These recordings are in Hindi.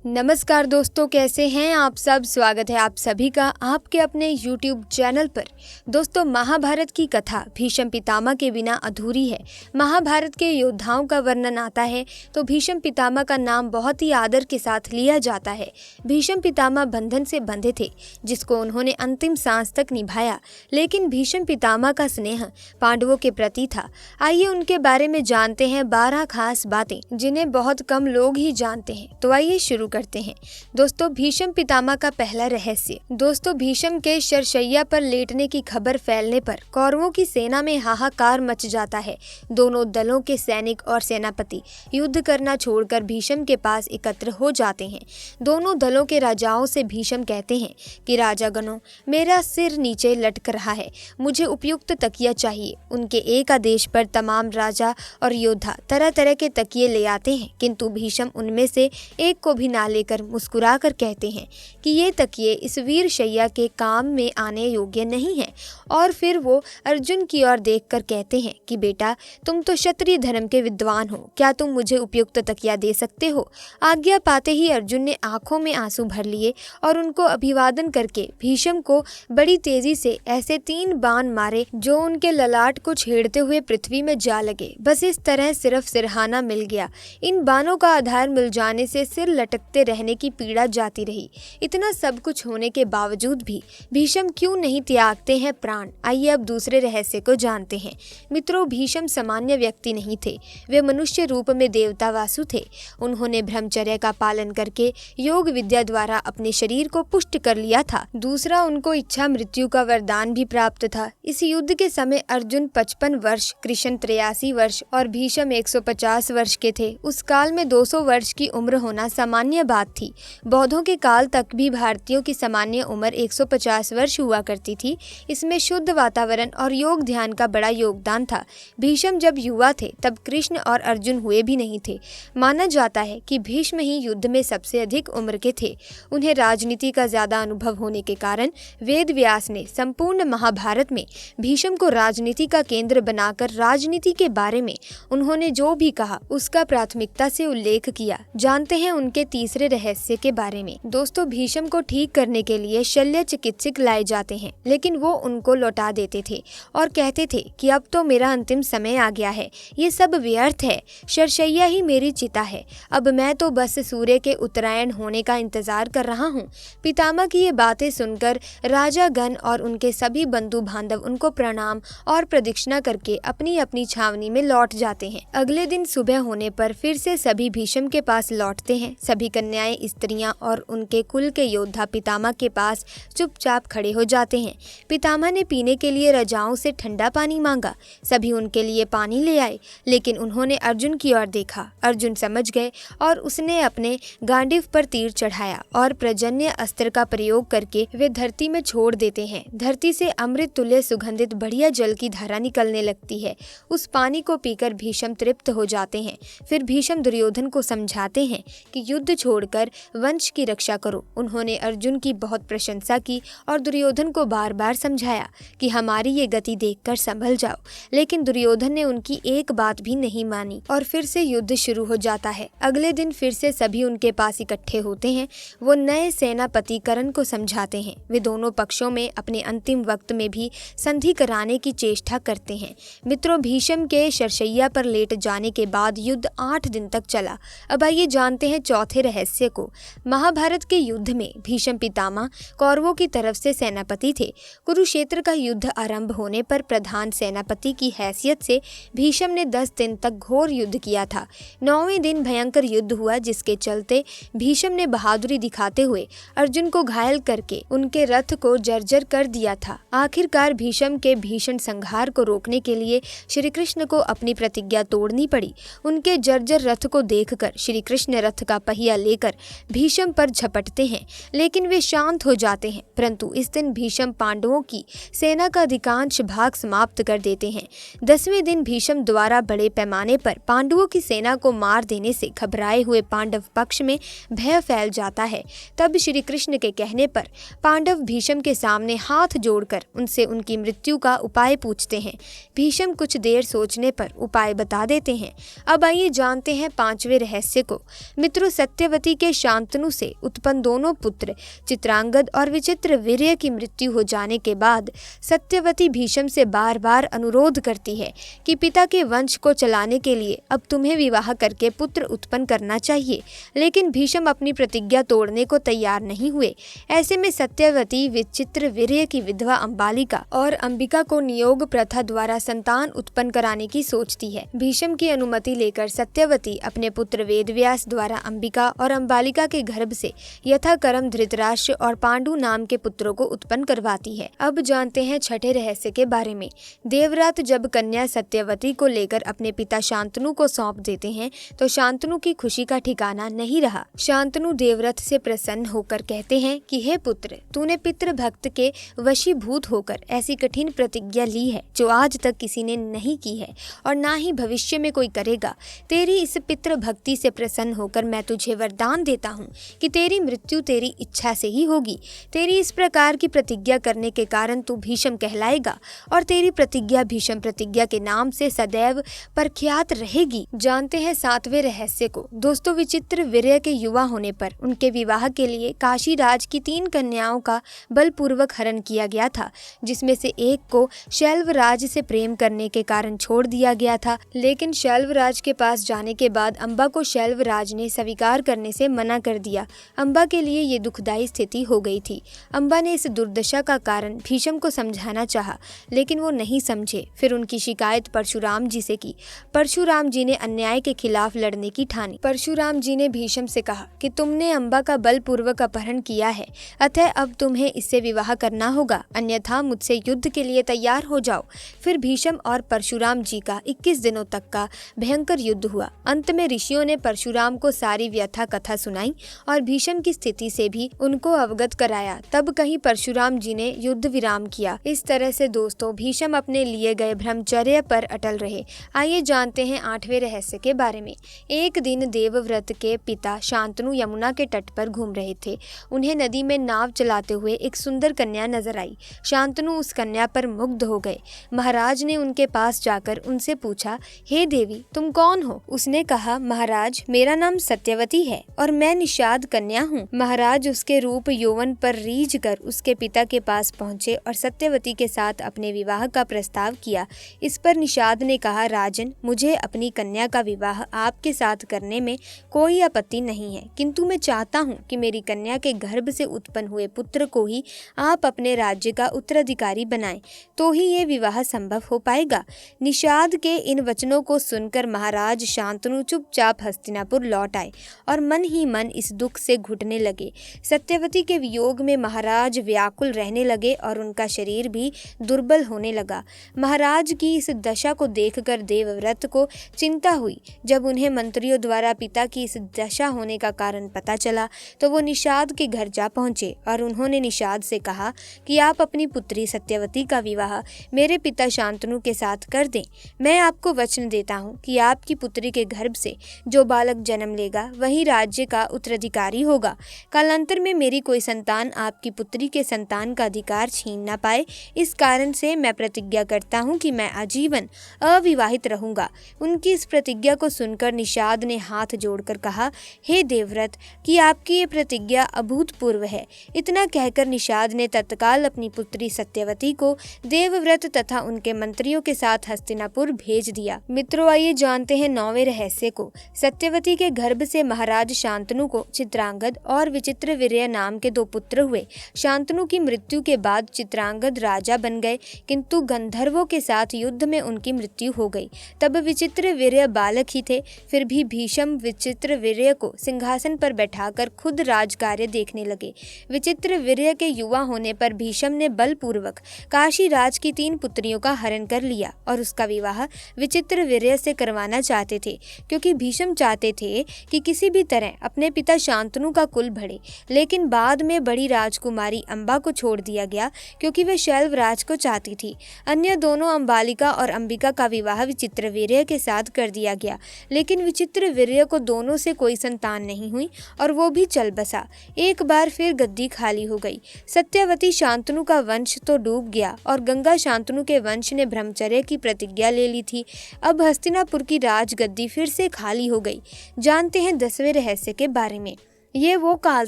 नमस्कार दोस्तों, कैसे हैं आप सब। स्वागत है आप सभी का आपके अपने YouTube चैनल पर। दोस्तों, महाभारत की कथा भीष्म पितामह के बिना अधूरी है। महाभारत के योद्धाओं का वर्णन आता है तो भीष्म पितामह का नाम बहुत ही आदर के साथ लिया जाता है। भीष्म पितामह बंधन से बंधे थे जिसको उन्होंने अंतिम सांस तक निभाया, लेकिन भीष्म पितामह का स्नेह पांडवों के प्रति था। आइए उनके बारे में जानते हैं 12 खास बातें जिन्हें बहुत कम लोग ही जानते हैं। तो आइए शुरू करते हैं। दोस्तों, भीष्म पितामह का पहला रहस्य। दोस्तों, भीष्म के शरशैया पर लेटने की खबर फैलने पर कौरवों की सेना में हाहाकार मच जाता है। दोनों दलों के सैनिक और सेनापति युद्ध करना छोड़कर भीष्म के पास एकत्र हो जाते हैं। दोनों दलों के राजाओं से भीष्म कहते हैं कि राजागणों, मेरा सिर नीचे लटक रहा है, मुझे उपयुक्त तकिया चाहिए। उनके एक आदेश पर तमाम राजा और योद्धा तरह तरह के तकिए ले आते हैं, किंतु भीष्म उनमें से एक को भी ना लेकर मुस्कुराकर कहते हैं कि ये तकिए इस वीर शैया के काम में आने योग्य नहीं है। और फिर वो अर्जुन की ओर देखकर कहते हैं कि बेटा, तुम तो क्षत्रिय धर्म के विद्वान हो, क्या तुम मुझे उपयुक्त तकिया दे सकते हो। आज्ञा पाते ही अर्जुन ने आंखों में आंसू भर लिए और उनको अभिवादन करके भीष्म को बड़ी तेजी से ऐसे 3 बाण मारे जो उनके ललाट को छेड़ते हुए पृथ्वी में जा लगे। बस इस तरह सिर्फ सिरहाना मिल गया। इन बाणों का आधार मिल जाने से सिर लटकते रहने की पीड़ा जाती रही। इतना सब कुछ होने के बावजूद भी भीष्म क्यों नहीं त्यागते हैं प्राण। आइए अब दूसरे रहस्य को जानते हैं। मित्रों, भीष्म सामान्य व्यक्ति नहीं थे, वे मनुष्य रूप में देवता वासु थे। उन्होंने ब्रह्मचर्य का पालन करके योग विद्या द्वारा अपने शरीर को पुष्ट कर लिया था। दूसरा, उनको इच्छा मृत्यु का वरदान भी प्राप्त था। इस युद्ध के समय अर्जुन 55 वर्ष, कृष्ण 83 वर्ष और भीष्म 150 वर्ष के थे। उस काल में 200 वर्ष की उम्र होना सामान्य बात थी। बौद्धों के काल तक भी भारतीयों की सामान्य उम्र 150 वर्ष हुआ करती थी। इसमें शुद्ध वातावरण और योग ध्यान का बड़ा योगदान था। भीष्म जब युवा थे तब कृष्ण और अर्जुन हुए भी नहीं थे। माना जाता है कि भीष्म ही युद्ध में सबसे अधिक उम्र के थे। उन्हें राजनीति का ज्यादा अनुभव होने के कारण वेद व्यास ने संपूर्ण महाभारत में भीष्म को राजनीति का केंद्र बनाकर राजनीति के बारे में उन्होंने जो भी कहा उसका प्राथमिकता से उल्लेख किया। जानते हैं उनके तीसरे रहस्य के बारे में। दोस्तों, भीष्म को ठीक करने के लिए शल्य चिकित्सक लाए जाते हैं, लेकिन वो उनको लौटा देते थे और कहते थे कि अब तो मेरा अंतिम समय आ गया है, ये सब व्यर्थ है, शरशैया ही मेरी चिता है, अब मैं तो बस सूर्य के उत्तरायण होने का इंतजार कर रहा हूँ। पितामह की ये बातें सुनकर राजा गण और उनके सभी बंधु बांधव उनको प्रणाम और प्रदक्षिणा करके अपनी अपनी छावनी में लौट जाते हैं। अगले दिन सुबह होने पर फिर से सभी भीष्म के पास लौटते हैं। सभी कन्याएं, स्त्रियां और उनके कुल के योद्धा पितामह के पास चुपचाप खड़े हो जाते हैं। पितामह ने पीने के लिए राजाओं से ठंडा पानी मांगा। सभी उनके लिए पानी ले आए, लेकिन उन्होंने अर्जुन की ओर देखा। अर्जुन समझ गए और उसने अपने गांडीव पर तीर चढ़ाया और प्रजन्य अस्त्र का प्रयोग करके वे धरती में छोड़ देते हैं। धरती से अमृत तुल्य सुगंधित बढ़िया जल की धारा निकलने लगती है। उस पानी को पीकर भीष्म तृप्त हो जाते हैं। फिर भीष्म दुर्योधन को समझाते हैं कि युद्ध छोड़कर वंश की रक्षा करो। उन्होंने अर्जुन की बहुत प्रशंसा की और दुर्योधन को बार बार समझाया कि हमारी ये गति देखकर संभल जाओ, लेकिन दुर्योधन ने उनकी एक बात भी नहीं मानी और फिर से युद्ध शुरू हो जाता है। अगले दिन फिर से सभी उनके पास इकट्ठे होते हैं। वो नए सेनापति कर्ण को समझाते हैं। वे दोनों पक्षों में अपने अंतिम वक्त में भी संधि कराने की चेष्टा करते हैं। मित्रों, भीष्म के शरशैया पर लेट जाने के बाद युद्ध 8 दिन तक चला। अब आइए जानते हैं चौथे रहस्य को। महाभारत के युद्ध में भीष्म पितामह कौरवों की तरफ से सेनापति थे। कुरुक्षेत्र का युद्ध आरंभ होने पर प्रधान सेनापति की हैसियत से भीष्म ने 10 दिन तक घोर युद्ध किया था। 9वें दिन भयंकर युद्ध हुआ, जिसके चलते भीष्म ने बहादुरी दिखाते हुए अर्जुन को घायल करके उनके रथ को जर्जर कर दिया था। आखिरकार भीष्म के भीषण संहार को रोकने के लिए श्री कृष्ण को अपनी प्रतिज्ञा तोड़नी पड़ी। उनके जर्जर रथ को देखकर श्री कृष्ण रथ का पहिया लेकर भीष्म पर झपटते हैं, लेकिन वे शांत हो जाते हैं। परंतु इस दिन भीष्म पांडवों की सेना का अधिकांश भाग समाप्त कर देते हैं। 10वें दिन भीष्म द्वारा बड़े पैमाने पर पांडवों की सेना को मार देने से घबराए हुए पांडव पक्ष में भय फैल जाता है। तब श्री कृष्ण के कहने पर पांडव भीष्म के सामने हाथ जोड़कर उनसे उनकी मृत्यु का उपाय पूछते हैं। भीष्म कुछ देर सोचने पर उपाय बता देते हैं। अब आइए जानते हैं 5वें रहस्य को। मित्रों, सत्यवती सत्यवती के शांतनु से उत्पन्न दोनों पुत्र चित्रांगद और विचित्रवीर्य की मृत्यु हो जाने के बाद सत्यवती भीष्म से बार बार अनुरोध करती है कि पिता के वंश को चलाने के लिए अब तुम्हें विवाह करके पुत्र उत्पन्न करना चाहिए, लेकिन भीष्म अपनी प्रतिज्ञा तोड़ने को तैयार नहीं हुए। ऐसे में सत्यवती विचित्रवीर्य की विधवा अंबालिका और अंबिका को नियोग प्रथा द्वारा संतान उत्पन्न कराने की सोचती है। भीष्म की अनुमति लेकर सत्यवती अपने पुत्र वेदव्यास द्वारा अंबिका और अंबालिका के गर्भ से यथाक्रम धृतराष्ट्र और पांडु नाम के पुत्रों को उत्पन्न करवाती है। अब जानते हैं छठे रहस्य के बारे में। देवव्रत जब कन्या सत्यवती को लेकर अपने पिता शांतनु को सौंप देते हैं तो शांतनु की खुशी का ठिकाना नहीं रहा। शांतनु देवव्रत से प्रसन्न होकर कहते हैं कि हे पुत्र, तूने पितृ भक्त के वशीभूत होकर ऐसी कठिन प्रतिज्ञा ली है जो आज तक किसी ने नहीं की है और ना ही भविष्य में कोई करेगा। तेरी इस पितृ भक्ति से प्रसन्न होकर मैं तुझे वरदान देता हूँ कि तेरी मृत्यु तेरी इच्छा से ही होगी। तेरी इस प्रकार की प्रतिज्ञा करने के कारण तू भीष्म कहलाएगा और तेरी प्रतिज्ञा भीष्म प्रतिज्ञा के नाम से सदैव प्रख्यात रहेगी। जानते हैं सातवें रहस्य को। दोस्तों, विचित्रवीर्य के युवा होने पर उनके विवाह के लिए काशी राज की 3 कन्याओं का बलपूर्वक हरण किया गया था, जिसमें से एक को शैलवराज से प्रेम करने के कारण छोड़ दिया गया था। लेकिन शैलवराज के पास जाने के बाद अंबा को शैलवराज ने स्वीकार करने से मना कर दिया। अंबा के लिए ये दुखदायी स्थिति हो गई थी। अंबा ने इस दुर्दशा का कारण भीष्म को समझाना चाहा, लेकिन वो नहीं समझे। फिर उनकी शिकायत परशुराम जी से की। परशुराम जी ने अन्याय के खिलाफ लड़ने की ठानी। परशुराम जी ने भीष्म से कहा कि तुमने अंबा का बलपूर्वक अपहरण किया है, अतः अब तुम्हें इससे विवाह करना होगा, अन्यथा मुझसे युद्ध के लिए तैयार हो जाओ। फिर भीष्म और परशुराम जी का 21 दिनों तक का भयंकर युद्ध हुआ। अंत में ऋषियों ने परशुराम को सारी व्यथा कथा सुनाई और भीष्म की स्थिति से भी उनको अवगत कराया। तब कहीं परशुराम जी ने युद्ध विराम किया। इस तरह से दोस्तों, भीष्म अपने लिए गए ब्रह्मचर्य पर अटल रहे। आइए जानते हैं 8वें रहस्य के बारे में। एक दिन देवव्रत के पिता शांतनु यमुना के तट पर घूम रहे थे। उन्हें नदी में नाव चलाते हुए एक सुंदर कन्या नजर आई। शांतनु उस कन्या पर मुग्ध हो गए। महाराज ने उनके पास जाकर उनसे पूछा, हे देवी, तुम कौन हो? उसने कहा, महाराज, मेरा नाम सत्यवती है और मैं निषाद कन्या हूँ। महाराज उसके रूप यौवन पर रीझ कर उसके पिता के पास पहुँचे और सत्यवती के साथ अपने विवाह का प्रस्ताव किया। इस पर निषाद ने कहा, राजन, मुझे अपनी कन्या का विवाह आपके साथ करने में कोई आपत्ति नहीं है, किंतु मैं चाहता हूँ कि मेरी कन्या के गर्भ से उत्पन्न हुए पुत्र को ही आप अपने राज्य का उत्तराधिकारी बनाएं, तो ही ये विवाह संभव हो पाएगा। निषाद के इन वचनों को सुनकर महाराज शांतनु चुपचाप हस्तिनापुर लौट आए और मन ही मन इस दुख से घुटने लगे। सत्यवती के वियोग में महाराज व्याकुल रहने लगे और उनका शरीर भी दुर्बल होने लगा। महाराज की इस दशा को देखकर देवव्रत को चिंता हुई। जब उन्हें मंत्रियों द्वारा पिता की इस दशा होने का कारण पता चला तो वो निषाद के घर जा पहुंचे और उन्होंने निषाद से कहा कि आप अपनी पुत्री सत्यवती का विवाह मेरे पिता शांतनु के साथ कर दें। मैं आपको वचन देता हूं कि आपकी पुत्री के गर्भ से जो बालक जन्म लेगा वही राज्य का उत्तराधिकारी होगा। कालांतर में मेरी कोई संतान आपकी पुत्री के संतान का अधिकार छीन ना पाए, इस कारण से मैं प्रतिज्ञा करता हूं कि मैं आजीवन अविवाहित रहूंगा। उनकी इस प्रतिज्ञा को सुनकर निषाद ने हाथ जोड़कर कहा, हे देवव्रत, कि आपकी ये प्रतिज्ञा अभूतपूर्व है। इतना कहकर निषाद ने तत्काल अपनी पुत्री सत्यवती को देवव्रत तथा उनके मंत्रियों के साथ हस्तिनापुर भेज दिया। मित्रों, आइए जानते हैं 9वें रहस्य को। सत्यवती के गर्भ से महाराज शांतनु को चित्रांगद और विचित्रवीर्य नाम के 2 पुत्र हुए। शांतनु की मृत्यु के बाद चित्रांगद राजा बन गए, किंतु गंधर्वों के साथ युद्ध में उनकी मृत्यु हो गई। तब विचित्रवीर्य बालक ही थे, फिर भी भीष्म विचित्रवीर्य को सिंहासन पर बैठाकर खुद राजकार्य देखने लगे। विचित्रवीर्य के युवा होने पर भीष्म ने बलपूर्वक काशी राज की 3 पुत्रियों का हरण कर लिया और उसका विवाह विचित्रवीर्य से करवाना चाहते थे, क्योंकि भीष्म चाहते थे कि किसी भी तरह अपने पिता शांतनु का कुल बढ़े। लेकिन बाद में बड़ी राजकुमारी अंबा को छोड़ दिया गया, क्योंकि वे शैलवराज को चाहती थी। अन्य दोनों अंबालिका और अंबिका का विवाह विचित्रवीर्य के साथ कर दिया गया, लेकिन विचित्रवीर्य को दोनों से कोई संतान नहीं हुई और वो भी चल बसा। एक बार फिर गद्दी खाली हो गई। सत्यवती शांतनु का वंश तो डूब गया और गंगा शांतनु के वंश ने ब्रह्मचर्य की प्रतिज्ञा ले ली थी। अब हस्तिनापुर की राजगद्दी फिर से खाली हो गई। जानते हैं 10वें रहस्य के बारे में। ये वो काल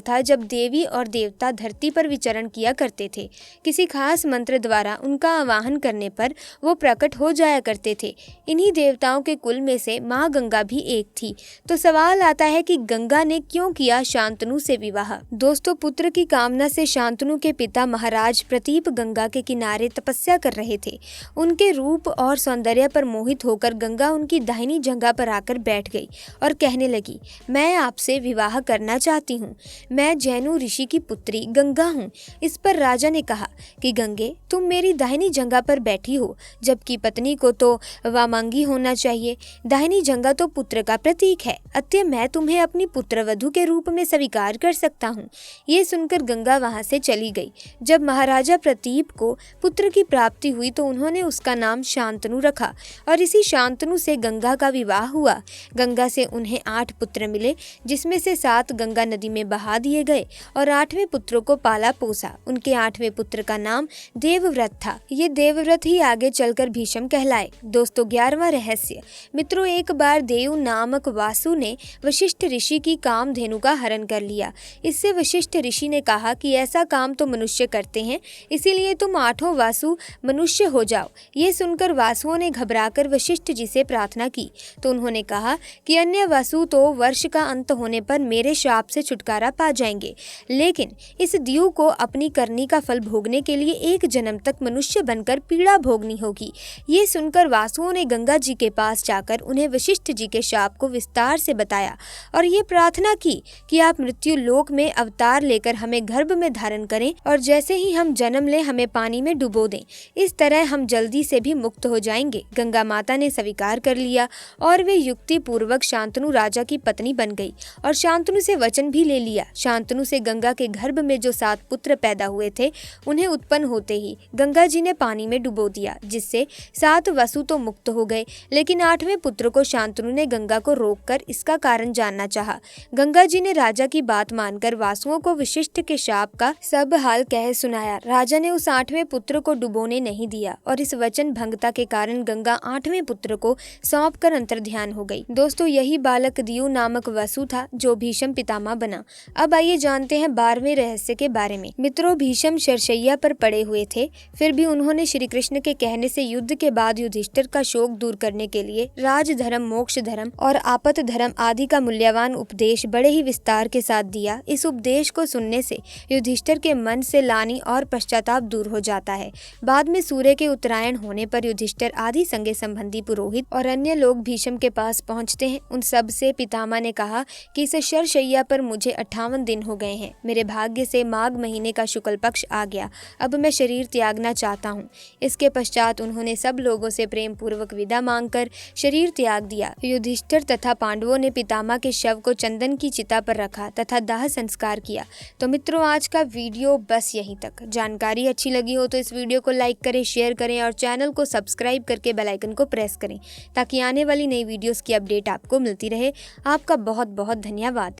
था जब देवी और देवता धरती पर विचरण किया करते थे। किसी खास मंत्र द्वारा उनका आवाहन करने पर वो प्रकट हो जाया करते थे। इन्हीं देवताओं के कुल में से माँ गंगा भी एक थी। तो सवाल आता है कि गंगा ने क्यों किया शांतनु से विवाह। दोस्तों, पुत्र की कामना से शांतनु के पिता महाराज प्रतीप गंगा के किनारे तपस्या कर रहे थे। उनके रूप और सौंदर्य पर मोहित होकर गंगा उनकी दाहिनी जगह पर आकर बैठ गई और कहने लगी, मैं आपसे विवाह करना चाहती हूँ। मैं जैनु ऋषि की पुत्री गंगा हूँ। इस पर राजा ने कहा कि गंगे, तुम मेरी दाहिनी जगह पर बैठी हो, जबकि पत्नी को तो वामांगी होना चाहिए। दाहिनी जगह तो पुत्र का प्रतीक है, अतः मैं तुम्हें अपनी पुत्रवधू के रूप में स्वीकार कर सकता हूँ। ये सुनकर गंगा वहाँ से चली गई। जब महाराजा प्रतीप को पुत्र की प्राप्ति हुई तो उन्होंने उसका नाम शांतनु रखा और इसी शांतनु से गंगा का विवाह हुआ। गंगा से उन्हें 8 पुत्र मिले, जिसमें से 7 गंगा नदी में बहा दिए गए और 8वें पुत्र को पाला पोसा। उनके 8वें पुत्र का नाम देवव्रत था। ये देवव्रत ही आगे चलकर भीष्म कहलाए। दोस्तों, 11वां रहस्य। मित्रों, एक बार देव नामक वासु ने वशिष्ठ ऋषि की कामधेनु का हरण कर लिया। इससे वशिष्ठ ऋषि ने कहा कि ऐसा काम तो मनुष्य करते हैं, इसीलिए तुम 8 वासु मनुष्य हो जाओ। ये सुनकर वासुओं ने घबराकर वशिष्ठ जी से प्रार्थना की तो उन्होंने कहा कि अन्य वासु तो वर्ष का अंत होने पर मेरे शाप से छुटकारा पा जाएंगे, लेकिन इस दीव को अपनी करनी का फल भोगने के लिए 1 जन्म तक मनुष्य बनकर पीड़ा भोगनी होगी। ये सुनकर वासुओं ने गंगा जी के पास जाकर उन्हें वशिष्ठ जी के शाप को विस्तार से बताया और ये प्रार्थना की कि आप मृत्यु लोक में अवतार लेकर हमें गर्भ में धारण करें और जैसे ही हम जन्म लें हमें पानी में डुबो दें। इस तरह हम जल्दी से भी मुक्त हो जाएंगे। गंगा माता ने स्वीकार कर लिया और वे युक्ति पूर्वक शांतनु राजा की पत्नी बन गई और शांतनु से वचन भी ले लिया। शांतनु से गंगा के गर्भ में जो 7 पुत्र पैदा हुए थे, उन्हें उत्पन्न होते ही गंगा जी ने पानी में डुबो दिया, जिससे 7 वसु तो मुक्त हो गए, लेकिन 8वें पुत्र को शांतनु ने गंगा को रोककर इसका कारण जानना चाहा। गंगा जी ने राजा की बात मानकर वासुओं को वशिष्ठ के शाप का सब हाल कह सुनाया। राजा ने उस 8वें पुत्र को डुबोने नहीं दिया और इस वचन भंगता के कारण गंगा 8वें पुत्र को सौंप कर अंतर्ध्यान हो गई। दोस्तों, यही बालक दियु नामक वसु था जो भीष्म पितामह बना। अब आइए जानते हैं 12वें रहस्य के बारे में। मित्रों, भीष्म शरशैया पर पड़े हुए थे, फिर भी उन्होंने श्री कृष्ण के कहने से युद्ध के बाद युधिष्ठिर का शोक दूर करने के लिए राज धर्म, मोक्ष धर्म और आपत धर्म आदि का मूल्यवान उपदेश बड़े ही विस्तार के साथ दिया। इस उपदेश को सुनने से युधिष्ठिर के मन से लानी और पश्चाताप दूर हो जाता है। बाद में सूर्य के उत्तरायण होने पर युधिष्ठिर आदि संगे संबंधी पुरोहित और अन्य लोग भीष्म के पास पहुंचते हैं। उन सब से पितामह ने कहा कि इस शरशैया पर मुझे 58 दिन हो गए हैं। मेरे भाग्य से माघ महीने का शुक्ल पक्ष आ गया। अब मैं शरीर त्यागना चाहता हूँ। इसके पश्चात उन्होंने सब लोगों से प्रेम पूर्वक विदा मांगकर शरीर त्याग दिया। युधिष्ठिर तथा पांडवों ने पितामह के शव को चंदन की चिता पर रखा तथा दाह संस्कार किया। तो मित्रों, आज का वीडियो बस यहीं तक। जानकारी अच्छी लगी हो तो इस वीडियो को लाइक करें, शेयर करें और चैनल को सब्सक्राइब करके बेल आइकन को प्रेस करें ताकि आने वाली नई वीडियोस की अपडेट आपको मिलती रहे। आपका बहुत बहुत धन्यवाद।